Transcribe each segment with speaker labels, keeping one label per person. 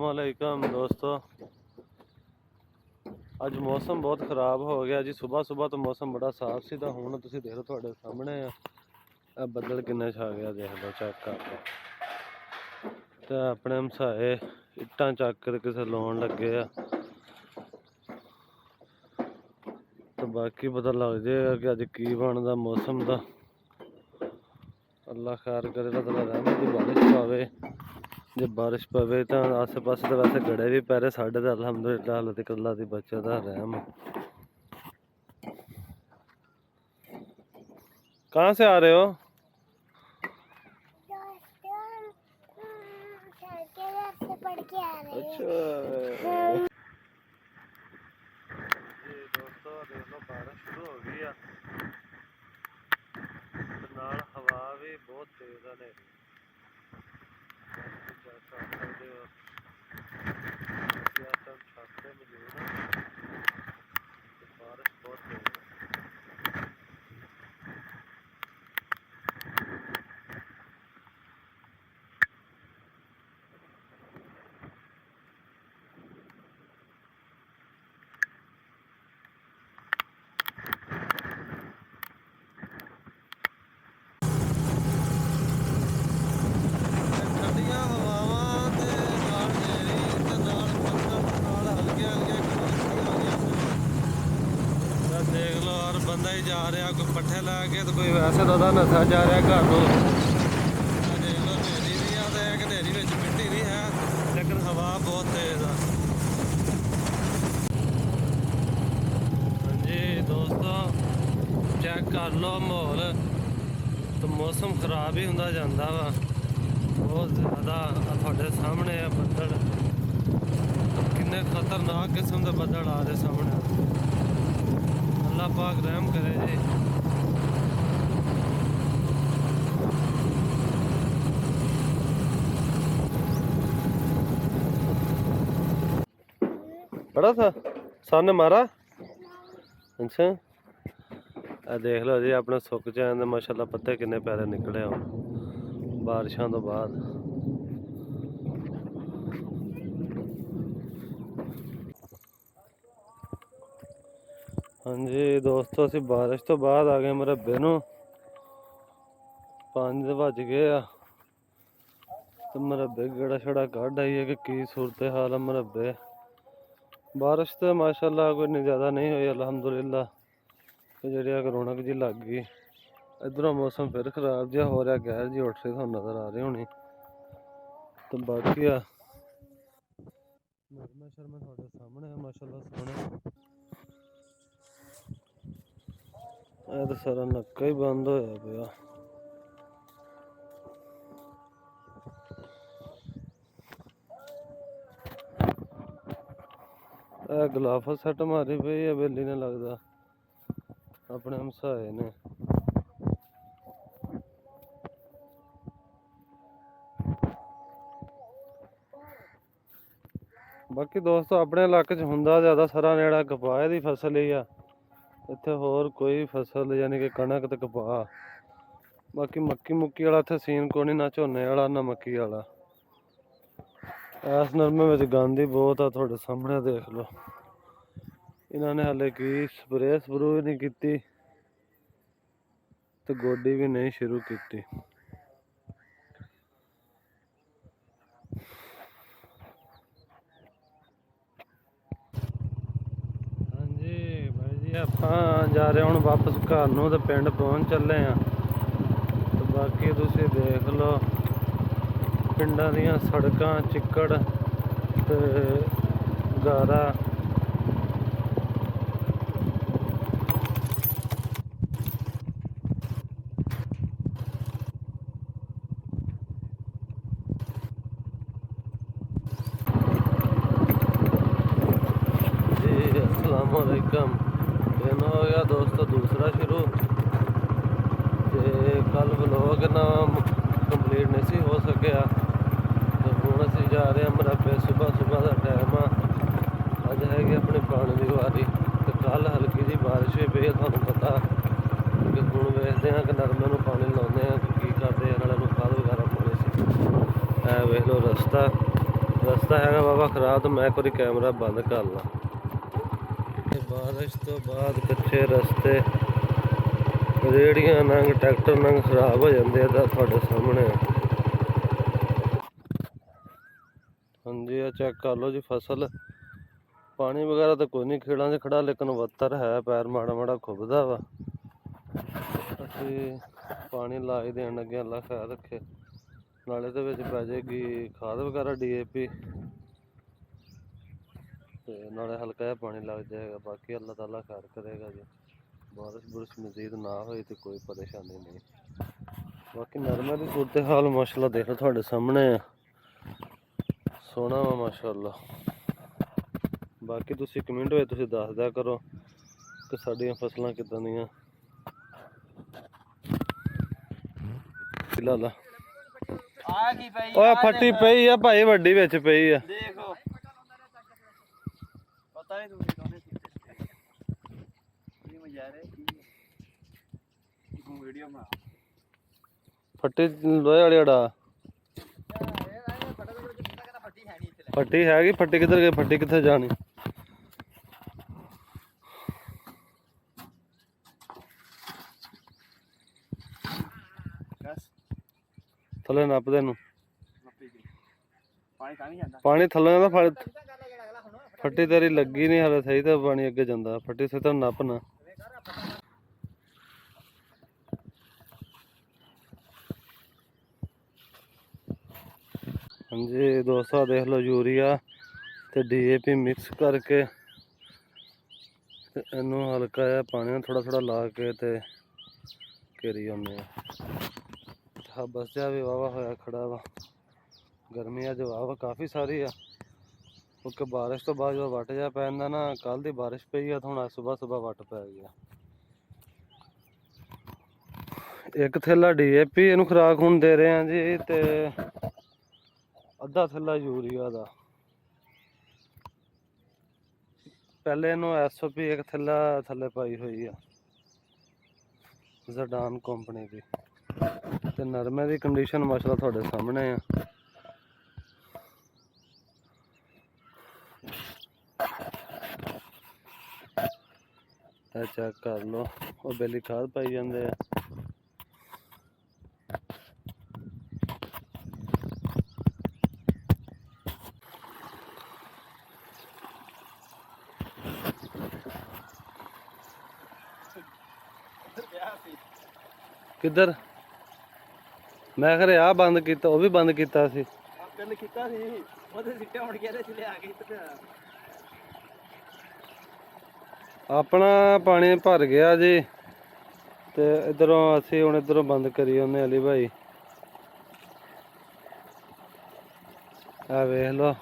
Speaker 1: अस्सलामुअलैकुम दोस्तों। ਅੱਜ मौसम बहुत ख़राब हो गया जी। सुबह सुबह तो मौसम बड़ा साफ सी, तो हुण तुसीं देख लो तुहाडे सामने आ बदल किन्ने छा गया, देख लो चेक कर लो। तो अपने हमसाए इट्टां चक के किसे लाउण लगे आ, तो बाकी पता लग जाएगा कि अज की बनदा मौसम दा। अल्लाह खैर करे, अल्लाह रहमत दी बारिश पावे। जे बारिश पवे तो आसे पासे तो वैसे गड़े भी पै रहे साढ़े, तो अलहमदुलिल्लाह हाले तक अल्लाह दी बचत दा रहम। कहाँ से आ रहे हो? अच्छा जी दोस्तों, देख लो बारिश शुरू हो गई है, नाल हवा भी बहुत तेज है। छत पे मौजूद है, बारिश बहुत तेज है। देख लो और बंदा ही जा रहा, कोई पट्ठे लैके तो कोई वैसे तो नशा जा रहा घर को। देख लो नेरी भी आ, तो एक नेरी विच मिट्टी भी है, लेकिन हवा बहुत तेज है। हाँ जी दोस्तों, चेक कर लो माहौल, तो मौसम खराब ही होंदा जांदा वा बहुत ज़्यादा। तुहाडे सामने है बदल, किन्ने खतरनाक किस्म के बदल आ रहे सामने। अल्लाह पाक रहम करे जी। पड़ा था सामने मारा। अच्छा देख लो जी, अपने सुक चैन दे माशाल्लाह पत्ते किन्ने प्यारे निकले हो बारिशों तो बाद। हाँ जी दोस्तों, असीं बारिश तो बाद आ गए मरब्बे नूं, 5 बज गए आ, तो मरब्बे गेड़ा छड़ा कढ़ आइए कि की सूरत हाल है मरब्बे। बारिश तो माशाल्लाह कोई नहीं ज़्यादा नहीं हुई अलहमदुलिल्लाह, तो जी रौनक जी लग गई। इधरों मौसम फिर खराब जिहा हो रहा, गैर जी उठ रही तुहानूं नज़र आ रही होनी। तो बाकी आ नरमे शर्मे तुहाडे सामने है माशाल्लाह सोहने। तो सारा नक्का ही बंद होया पिया। गलाफत सट मारी पई है बेली ने, लगदा अपने हमसाए ने। बाकी दोस्तों अपने इलाके च हुंदा ज़्यादा सरा नेड़ा कपाह दी फसल ही आ, इत्थे होर कोई फसल यानी कि कणक ते कपाह। बाकी मक्की मुक्की वाला इत्थे सीन कोई नहीं, ना झोने वाला ना मक्की वाला। इस नरमे में गंद ही बहुत आ, तुहाडे सामने देख लो। इन्होंने हाले की स्प्रे स्प्रू भी नहीं की, तो गोडी भी नहीं शुरू की। हाँ जी भाई जी, आप जा रहे हूँ वापस घर नूं, ते पिंड पहुँच चले हैं। तो बाकी तुसीं देख लो पिंडां दियां सड़कां चिक्कड़ ते गारा। जी अस्सलामुअलैकुम। दिन हो गया दोस्तों दूसरा शुरू, ते कल व्लॉग ना कंप्लीट नहीं सी हो सकिया, तो हुण असीं जा रहे हैं मरब्बे। सुबह सुबह का टाइम आ, अज हैगी अपनी पानी की वारी। तो कल हल्की जी बारिश भी पई है, तुहानूं पता कि हुण वेखदे हैं कि नरमे नूं पानी लाउने हैं कि की करदे, नाले नूं खाद वगैरह पाउणी सी। वेख लो रस्ता हैगा वावा खराब, तो मैं एक बारी कैमरा बंद कर ला। बारिश तो बाद कच्चे रस्ते, रेहड़ियां नंग ट्रैक्टर नंग खराब हो जाते हैं। थोड़े सामने हाँ जी, चेक कर लो जी फसल। पानी वगैरह तो कोई नहीं, खेड़ा से खड़ा, लेकिन वत्तर है, पैर माड़ा माड़ा खुबदा वा। ਅਸੀਂ पानी ला ही देन लगे, अल्लाह ख्याल रखे। नाले ਦੇ ਵਿੱਚ ਪੈ ਜਾਏਗੀ खाद वगैरह DAP, ਤੇ ਨਾਲੇ ਹਲਕਾ ਜਿਹਾ ਪਾਣੀ ਲੱਗ ਜਾਏਗਾ। ਬਾਕੀ ਅੱਲਾਹ ਤਾਲਾ ਖੈਰ ਕਰੇਗਾ ਜੀ। ਬਾਰਿਸ਼ ਬੁਰਿਸ਼ ਮਜ਼ੀਦ ਨਾ ਹੋਈ ਤੇ ਕੋਈ ਪਰੇਸ਼ਾਨੀ ਨਹੀਂ। ਬਾਕੀ ਨਰਮੇ ਦੀ ਸੂਰਤ ਹਾਲ ਮਾਸ਼ਾਅੱਲਾ ਦੇਖੋ ਤੁਹਾਡੇ ਸਾਹਮਣੇ ਆ, ਸੋਹਣਾ ਵਾ ਮਾਸ਼ਾਅੱਲਾ। ਬਾਕੀ ਤੁਸੀਂ ਕਮੈਂਟ ਵਿੱਚ ਤੁਸੀਂ ਦੱਸ ਦਿਆ ਕਰੋ ਕਿ ਸਾਡੀਆਂ ਫਸਲਾਂ ਕਿੱਦਾਂ ਦੀਆਂ। ਲਾ ਲਾ ਓਏ ਫੱਟੀ ਪਈ ਆ ਭਾਈ, ਵੱਡੀ ਵਿੱਚ ਪਈ ਆ।
Speaker 2: ਦੇਖੋ ਪਤਾ ਨਹੀਂ ਤੁਸੀਂ ਕੌਣੇ ਸੀ ਕੀ ਮਜ਼ਾ ਰਿਹਾ ਕੀ ਵੀਡੀਓ ਬਣਾ
Speaker 1: ਫੱਟੀ ਲੋਹੇ ਵਾਲੀ ਅੜਾ ਫੱਟੀ ਹੈਗੀ। ਫੱਟੀ ਕਿੱਧਰ ਗਈ? ਫੱਟੀ ਕਿੱਥੇ ਜਾਣੀ? ਥੱਲੇ ਨੱਪਦੇ ਨੂੰ ਪਾਣੀ ਥੱਲੇ ਦਾ ਫੱਟੀ ਤੇਰੀ ਲੱਗੀ ਨਹੀਂ ਹਲੇ, ਸਹੀ ਤਾਂ ਪਾਣੀ ਅੱਗੇ ਜਾਂਦਾ। ਫੱਟੀ ਸੇ ਤਾਂ ਨੱਪ ਨਾ। ਹਾਂਜੀ ਦੋਸਤੋ ਦੇਖ ਲਓ, ਯੂਰੀਆ ਤੇ DAP ਮਿਕਸ ਕਰਕੇ ਤੇ ਇਹਨੂੰ ਹਲਕਾ ਜਿਹਾ ਪਾਣੀ ਨਾਲ ਥੋੜਾ ਥੋੜਾ ਲਾ ਕੇ ਤੇ ਘੇਰੀ ਆਉਂਦੇ ਆ। ਬਸ ਜਾ ਵੀ ਵਾਵਾ ਹੋਇਆ ਖੜਾ ਵਾ। ਗਰਮੀ ਅੱਜ ਵਾਵਾ ਕਾਫੀ ਸਾਰੀ ਆ, ਕਿਉਂਕਿ ਬਾਰਿਸ਼ ਤੋਂ ਬਾਅਦ ਜਦੋਂ ਵੱਟ ਜਾ ਪੈ ਜਾਂਦਾ ਨਾ, ਕੱਲ ਦੀ ਬਾਰਿਸ਼ ਪਈ ਆ ਤਾਂ ਹੁਣ ਸੁਬਾਹ ਵੱਟ ਪੈ ਗਿਆ। ਇੱਕ ਥੈਲਾ DAP ਇਹਨੂੰ ਖੁਰਾਕ ਹੁਣ ਦੇ ਰਹੇ ਆ ਜੀ, ਤੇ ਅੱਧਾ ਥੈਲਾ ਯੂਰੀਆ ਦਾ। ਪਹਿਲੇ ਇਹਨੂੰ SOP ਇੱਕ ਥੈਲਾ ਥੱਲੇ ਪਾਈ ਹੋਈ ਆ ਜ਼ਡਾਨ ਕੰਪਨੀ ਦੀ। ਤੇ ਨਰਮੇ ਦੀ ਕੰਡੀਸ਼ਨ ਮਾਸ਼ਾਅੱਲਾ ਤੁਹਾਡੇ ਸਾਹਮਣੇ ਆ। ਇਹ ਚੈੱਕ ਕਰ ਲਓ, ਉਹ ਬੇਲੀ ਖਾਦ ਪਾਈ ਜਾਂਦੇ ਆ। ਕਿੱਧਰ? ਮੈਂ ਖਰੇ ਆ ਬੰਦ ਕੀਤਾ, ਉਹ ਵੀ ਬੰਦ ਕੀਤਾ ਸੀ।
Speaker 2: ਕੱਲ ਕੀਤਾ ਸੀ ਉਹਦੇ ਸਿੱਟੇ ਉੜ ਗਿਆ ਤੇ ਚਲੇ ਆ ਗਏ ਇੱਥੇ।
Speaker 1: ਆਪਣਾ ਪਾਣੀ ਭਰ ਗਿਆ ਜੀ, ਤੇ ਇਧਰੋਂ ਅਸੀਂ ਹੁਣ ਇਧਰੋਂ ਬੰਦ ਕਰੀ ਉਹਨੇ ਅਲੀ ਭਾਈ। ਆ ਵੇਖ ਲੋ,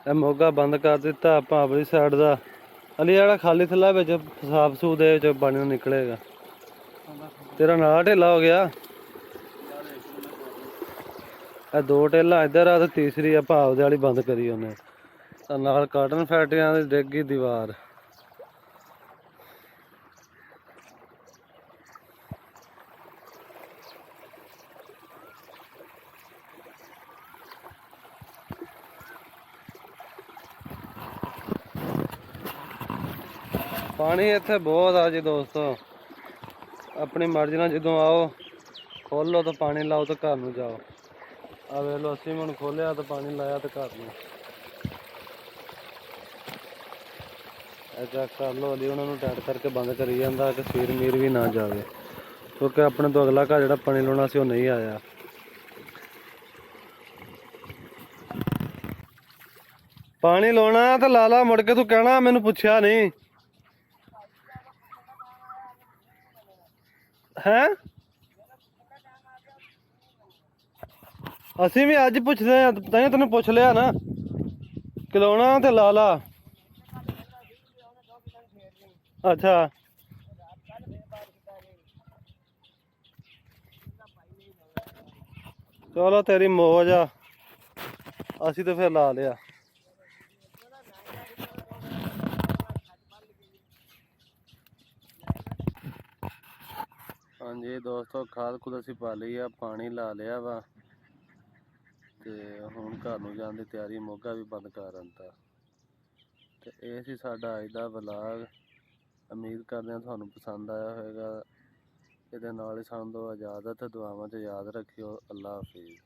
Speaker 1: ਇਹ ਮੋਗਾ ਬੰਦ ਕਰ ਦਿੱਤਾ ਆਪਾਂ ਆਪਣੀ ਸਾਈਡ ਦਾ। ਅਲੀ ਜਿਹੜਾ ਖਾਲੀ ਥੱਲਾ ਵਿੱਚ ਸਾਫ ਸੂ ਦੇ ਵਿੱਚ ਪਾਣੀ ਨਿਕਲੇਗਾ। ਤੇਰਾ ਨਾਲ ਢੇਲਾ ਹੋ ਗਿਆ। ਇਹ ਦੋ ਟੇਲਾਂ ਇੱਧਰ ਆ ਤੇ ਤੀਸਰੀ ਆਪਾਂ ਆਪਦੇ ਵਾਲੀ ਬੰਦ ਕਰੀ ਉਹਨੇ। ਤਾਂ ਨਾਲ ਕਾਟਨ ਫੈਕਟਰੀਆਂ ਦੀ ਡਿੱਗ ਗਈ ਦੀਵਾਰ। ਪਾਣੀ ਇੱਥੇ ਬਹੁਤ ਆ ਜੀ ਦੋਸਤੋ, ਆਪਣੀ ਮਰਜ਼ੀ ਨਾਲ ਜਦੋਂ ਆਓ ਖੋਲੋ ਤਾਂ ਪਾਣੀ ਲਾਓ ਤਾਂ ਘਰ ਨੂੰ ਜਾਓ। ਆ ਵੇਖ ਲਓ, ਅਸੀਂ ਹੁਣ ਖੋਲਿਆ ਤਾਂ ਪਾਣੀ ਲਾਇਆ ਤੇ ਘਰ ਨੂੰ। ਇਹ ਚੈੱਕ ਕਰ ਲਓ, ਅਲੀ ਉਹਨਾਂ ਨੂੰ ਟੈਟ ਕਰਕੇ ਬੰਦ ਕਰੀ ਜਾਂਦਾ ਕਿ ਸੀਰ ਮੀਰ ਵੀ ਨਾ ਜਾਵੇ, ਕਿਉਂਕਿ ਆਪਣੇ ਤੋਂ ਅਗਲਾ ਘਰ ਜਿਹੜਾ ਪਾਣੀ ਲਾਉਣਾ ਸੀ ਉਹ ਨਹੀਂ ਆਇਆ। ਪਾਣੀ ਲਾਉਣਾ ਤਾਂ ਲਾ ਲਾ, ਮੁੜ ਕੇ ਤੂੰ ਕਹਿਣਾ ਮੈਨੂੰ ਪੁੱਛਿਆ ਨਹੀਂ ਹੈ। ਅਸੀਂ ਵੀ ਅੱਜ ਪੁੱਛਦੇ ਆ, ਤਾਂ ਤੈਨੂੰ ਪੁੱਛ ਲਿਆ ਨਾ ਕਿ ਲਾਉਣਾ ਤੇ ਲਾ ਲਾ। ਅੱਛਾ ਚਲੋ ਤੇਰੀ ਮੌਜ ਆ, ਅਸੀਂ ਤਾਂ ਫਿਰ ਲਾ ਲਿਆ। ਹਾਂਜੀ ਦੋਸਤੋ, ਖਾਦ ਖੁਦ ਅਸੀਂ ਪਾ ਲਈ ਆ, ਪਾਣੀ ਲਾ ਲਿਆ ਵਾ। ਤੇ ਹੁਣ ਘਰ ਨੂੰ ਜਾਣ ਦੀ ਤਿਆਰੀ, ਮੋਗਾ ਵੀ ਬੰਦ ਕਰ ਦਿੱਤਾ। ਤੇ ਇਹ ਸੀ ਸਾਡਾ ਅੱਜ ਦਾ ਵਲੌਗ। ਉਮੀਦ ਕਰਦੇ ਹਾਂ ਤੁਹਾਨੂੰ ਪਸੰਦ ਆਇਆ ਹੋਵੇਗਾ। ਇਹਦੇ ਨਾਲ ਹੀ ਸਾਨੂੰ ਦਿਓ ਇਜਾਜ਼ਤ, ਦੁਆਵਾਂ 'ਚ ਯਾਦ ਰੱਖਿਓ। ਅੱਲਾ ਹਾਫਿਜ਼।